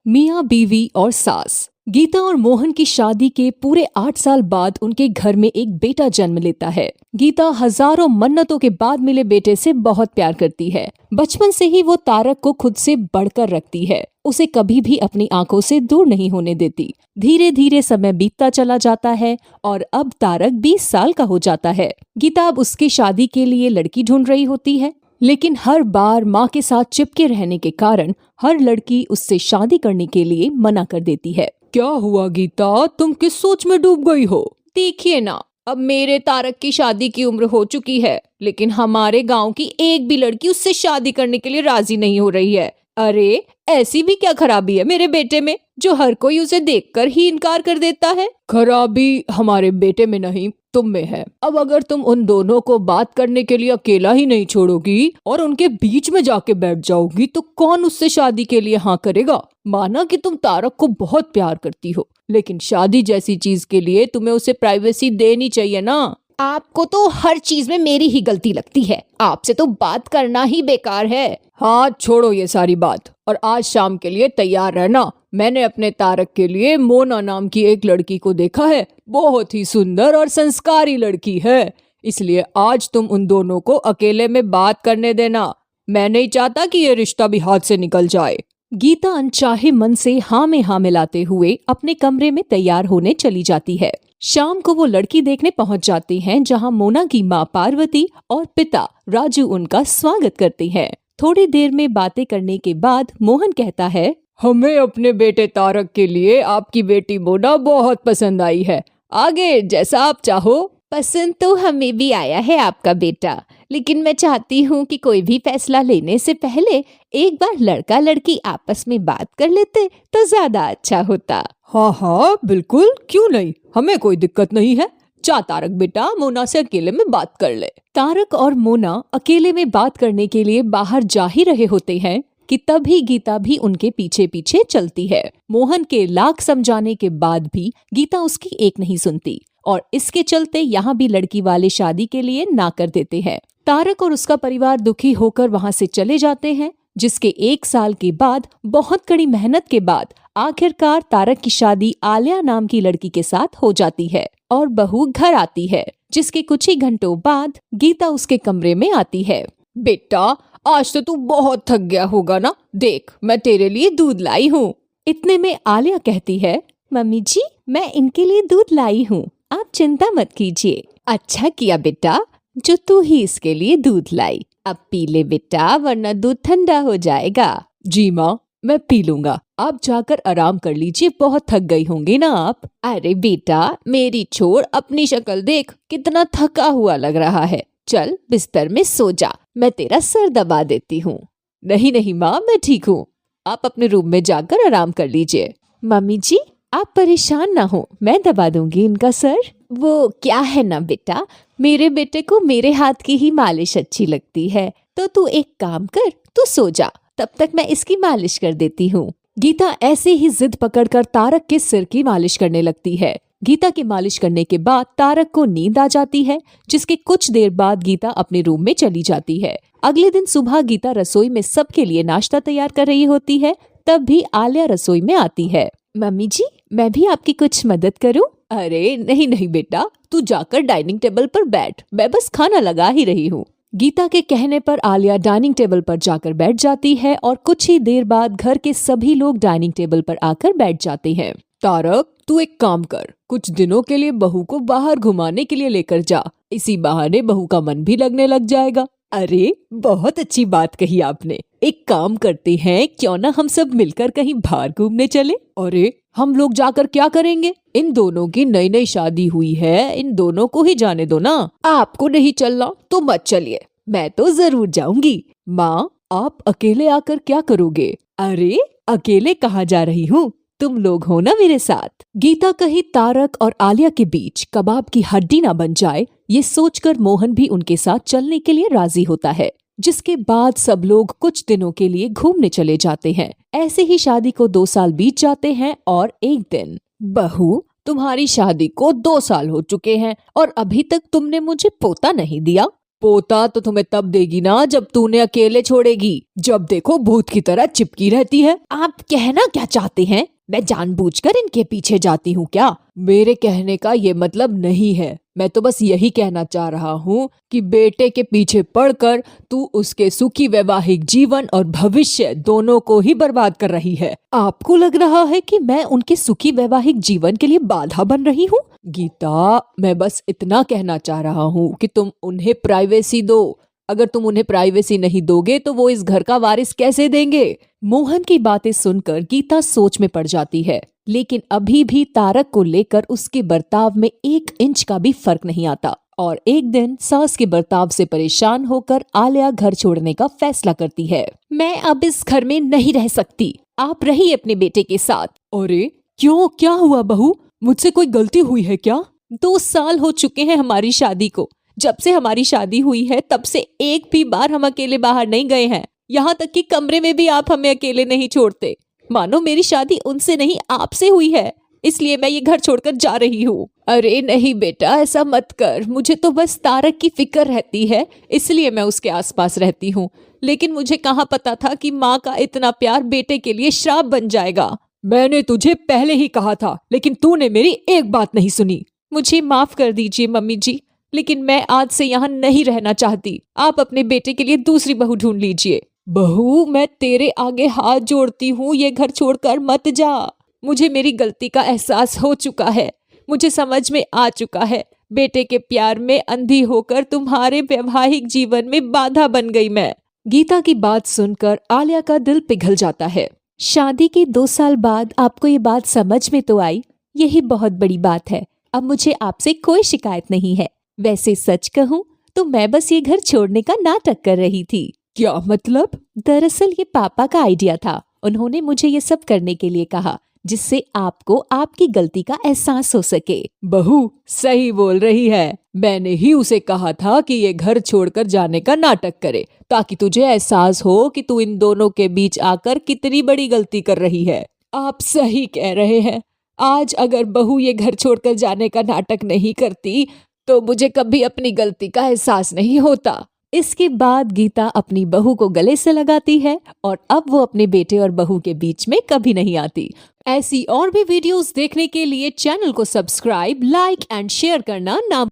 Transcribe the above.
मियाँ बीवी और सास। गीता और मोहन की शादी के पूरे 8 साल बाद उनके घर में एक बेटा जन्म लेता है। गीता हजारों मन्नतों के बाद मिले बेटे से बहुत प्यार करती है। बचपन से ही वो तारक को खुद से बढ़कर रखती है, उसे कभी भी अपनी आंखों से दूर नहीं होने देती। धीरे धीरे समय बीतता चला जाता है और अब तारक 20 साल का हो जाता है। गीता अब उसकी शादी के लिए लड़की ढूंढ रही होती है, लेकिन हर बार माँ के साथ चिपके रहने के कारण हर लड़की उससे शादी करने के लिए मना कर देती है। क्या हुआ गीता, तुम किस सोच में डूब गई हो? देखिए ना, अब मेरे तारक की शादी की उम्र हो चुकी है, लेकिन हमारे गांव की एक भी लड़की उससे शादी करने के लिए राजी नहीं हो रही है। अरे, ऐसी भी क्या खराबी है मेरे बेटे में जो हर कोई उसे देखकर ही इनकार कर देता है? खराबी हमारे बेटे में नहीं, तुम में है। अब अगर तुम उन दोनों को बात करने के लिए अकेला ही नहीं छोड़ोगी और उनके बीच में जाके बैठ जाओगी तो कौन उससे शादी के लिए हाँ करेगा? माना कि तुम तारक को बहुत प्यार करती हो, लेकिन शादी जैसी चीज के लिए तुम्हें उसे प्राइवेसी देनी चाहिए ना। आपको तो हर चीज में मेरी ही गलती लगती है, आपसे तो बात करना ही बेकार है। हाँ, छोड़ो ये सारी बात और आज शाम के लिए तैयार रहना। मैंने अपने तारक के लिए मोना नाम की एक लड़की को देखा है, बहुत ही सुंदर और संस्कारी लड़की है, इसलिए आज तुम उन दोनों को अकेले में बात करने देना। मैं नहीं चाहता कि ये रिश्ता भी हाथ से निकल जाए। गीता अनचाहे मन से हाँ में हाँ मिलाते हुए अपने कमरे में तैयार होने चली जाती है। शाम को वो लड़की देखने पहुंच जाती हैं, जहां मोना की माँ पार्वती और पिता राजू उनका स्वागत करते हैं। थोड़ी देर में बातें करने के बाद मोहन कहता है, हमें अपने बेटे तारक के लिए आपकी बेटी मोना बहुत पसंद आई है, आगे जैसा आप चाहो। पसंद तो हमें भी आया है आपका बेटा, लेकिन मैं चाहती हूँ कि कोई भी फैसला लेने से पहले एक बार लड़का लड़की आपस में बात कर लेते तो ज्यादा अच्छा होता। हाँ हाँ बिल्कुल, क्यों नहीं, हमें कोई दिक्कत नहीं है। जा तारक बेटा, मोना से अकेले में बात कर ले। तारक और मोना अकेले में बात करने के लिए बाहर जा ही रहे होते हैं कि तभी गीता भी उनके पीछे पीछे चलती है। मोहन के लाख समझाने के बाद भी गीता उसकी एक नहीं सुनती और इसके चलते यहाँ भी लड़की वाले शादी के लिए ना कर देते हैं। तारक और उसका परिवार दुखी होकर वहाँ से चले जाते हैं, जिसके 1 साल के बाद बहुत कड़ी मेहनत के बाद आखिरकार तारक की शादी आलिया नाम की लड़की के साथ हो जाती है और बहू घर आती है, जिसके कुछ ही घंटों बाद गीता उसके कमरे में आती है। बेटा, आज तो तू बहुत थक गया होगा ना, देख मैं तेरे लिए दूध लाई हूँ। इतने में आलिया कहती है, मम्मी जी मैं इनके लिए दूध लाई हूँ, आप चिंता मत कीजिए। अच्छा किया बेटा जो तू ही इसके लिए दूध लाई, अब पी ले बेटा वरना दूध ठंडा हो जाएगा। जी माँ, मैं पी लूंगा, आप जाकर आराम कर लीजिए, बहुत थक गई होंगी ना आप। अरे बेटा मेरी छोड़, अपनी शक्ल देख कितना थका हुआ लग रहा है, चल बिस्तर में सो जा, मैं तेरा सर दबा देती हूँ। नहीं नहीं माँ, मैं ठीक हूँ, आप अपने रूम में जाकर आराम कर लीजिए। मम्मी जी आप परेशान ना हो, मैं दबा दूंगी इनका सर। वो क्या है ना बेटा, मेरे बेटे को मेरे हाथ की ही मालिश अच्छी लगती है, तो तू एक काम कर, तू सो जा, तब तक मैं इसकी मालिश कर देती हूँ। गीता ऐसे ही जिद पकड़कर तारक के सिर की मालिश करने लगती है। गीता की मालिश करने के बाद तारक को नींद आ जाती है, जिसके कुछ देर बाद गीता अपने रूम में चली जाती है। अगले दिन सुबह गीता रसोई में सबके लिए नाश्ता तैयार कर रही होती है, तब भी आलिया रसोई में आती है। मम्मी जी मैं भी आपकी कुछ मदद करूं? अरे नहीं नहीं बेटा, तू जाकर डाइनिंग टेबल पर बैठ, मैं बस खाना लगा ही रही हूँ। गीता के कहने पर आलिया डाइनिंग टेबल पर जाकर बैठ जाती है और कुछ ही देर बाद घर के सभी लोग डाइनिंग टेबल पर आकर बैठ जाते हैं। तारक तू एक काम कर, कुछ दिनों के लिए बहू को बाहर घुमाने के लिए लेकर जा, इसी बहाने बहू का मन भी लगने लग जाएगा। अरे बहुत अच्छी बात कही आपने, एक काम करते हैं, क्यों ना हम सब मिलकर कहीं बाहर घूमने चले। अरे हम लोग जाकर क्या करेंगे, इन दोनों की नई नई शादी हुई है, इन दोनों को ही जाने दो ना। आपको नहीं चलना तो मत चलिए, मैं तो जरूर जाऊंगी। माँ आप अकेले आकर क्या करोगे? अरे अकेले कहाँ जा रही हूँ, तुम लोग हो ना मेरे साथ। गीता कहीं तारक और आलिया के बीच कबाब की हड्डी ना बन जाए, ये सोचकर मोहन भी उनके साथ चलने के लिए राजी होता है, जिसके बाद सब लोग कुछ दिनों के लिए घूमने चले जाते हैं। ऐसे ही शादी को 2 साल बीत जाते हैं और एक दिन, बहू तुम्हारी शादी को 2 साल हो चुके हैं और अभी तक तुमने मुझे पोता नहीं दिया। पोता तो तुम्हें तब देगी ना जब तू उन्हें अकेले छोड़ेगी। जब देखो भूत की तरह चिपकी रहती है। आप कहना क्या चाहते हैं? मैं जानबूझकर इनके पीछे जाती हूँ क्या? मेरे कहने का ये मतलब नहीं है। मैं तो बस यही कहना चाह रहा हूँ कि बेटे के पीछे पड़कर तू उसके सुखी वैवाहिक जीवन और भविष्य दोनों को ही बर्बाद कर रही है। आपको लग रहा है कि मैं उनके सुखी वैवाहिक जीवन के लिए बाधा बन रही हूँ? गीता, मैं बस इतना कहना चाह रहा हूँ कि तुम उन्हें प्राइवेसी दो। अगर तुम उन्हें प्राइवेसी नहीं दोगे तो वो इस घर का वारिस कैसे देंगे? मोहन की बातें सुनकर गीता सोच में पड़ जाती है, लेकिन अभी भी तारक को लेकर उसके बर्ताव में 1 इंच का भी फर्क नहीं आता। और एक दिन सास के बर्ताव से परेशान होकर आलिया घर छोड़ने का फैसला करती है। मैं अब इस घर में नहीं रह सकती, आप रहिए अपने बेटे के साथ। अरे क्यों, क्या हुआ बहू? मुझसे कोई गलती हुई है क्या? 2 साल हो चुके हैं हमारी शादी को। जब से हमारी शादी हुई है तब से एक भी बार हम अकेले बाहर नहीं गए हैं। यहाँ तक कि कमरे में भी आप हमें अकेले नहीं छोड़ते। मानो मेरी शादी उनसे नहीं आपसे हुई है, इसलिए मैं ये घर छोड़कर जा रही हूँ। अरे नहीं बेटा, ऐसा मत कर। मुझे तो बस तारक की फिक्र रहती है, इसलिए मैं उसके आसपास रहती हूँ। लेकिन मुझे कहाँ पता था कि माँ का इतना प्यार बेटे के लिए श्राप बन जाएगा। मैंने तुझे पहले ही कहा था, लेकिन तूने मेरी एक बात नहीं सुनी। मुझे माफ कर दीजिए मम्मी जी, लेकिन मैं आज से यहाँ नहीं रहना चाहती। आप अपने बेटे के लिए दूसरी बहू ढूंढ लीजिए। बहू, मैं तेरे आगे हाथ जोड़ती हूँ, ये घर छोड़कर मत जा। मुझे मेरी गलती का एहसास हो चुका है। मुझे समझ में आ चुका है, बेटे के प्यार में अंधी होकर तुम्हारे वैवाहिक जीवन में बाधा बन गई मैं। गीता की बात सुनकर आलिया का दिल पिघल जाता है। शादी के 2 साल बाद आपको ये बात समझ में तो आई, यही बहुत बड़ी बात है। अब मुझे आपसे कोई शिकायत नहीं है। वैसे सच कहूँ तो मैं बस ये घर छोड़ने का नाटक कर रही थी। क्या मतलब? दरअसल ये पापा का आइडिया था। उन्होंने मुझे ये सब करने के लिए कहा, जिससे आपको आपकी गलती का एहसास हो सके। बहू सही बोल रही है। मैंने ही उसे कहा था कि ये घर छोड़कर जाने का नाटक करे, ताकि तुझे एहसास हो कि तू इन दोनों के बीच आकर कितनी बड़ी गलती कर रही है। आप सही कह रहे हैं। आज अगर बहू ये घर छोड़कर जाने का नाटक नहीं करती तो मुझे कभी अपनी गलती का एहसास नहीं होता। इसके बाद गीता अपनी बहू को गले से लगाती है और अब वो अपने बेटे और बहू के बीच में कभी नहीं आती। ऐसी और भी वीडियोस देखने के लिए चैनल को सब्सक्राइब, लाइक एंड शेयर करना ना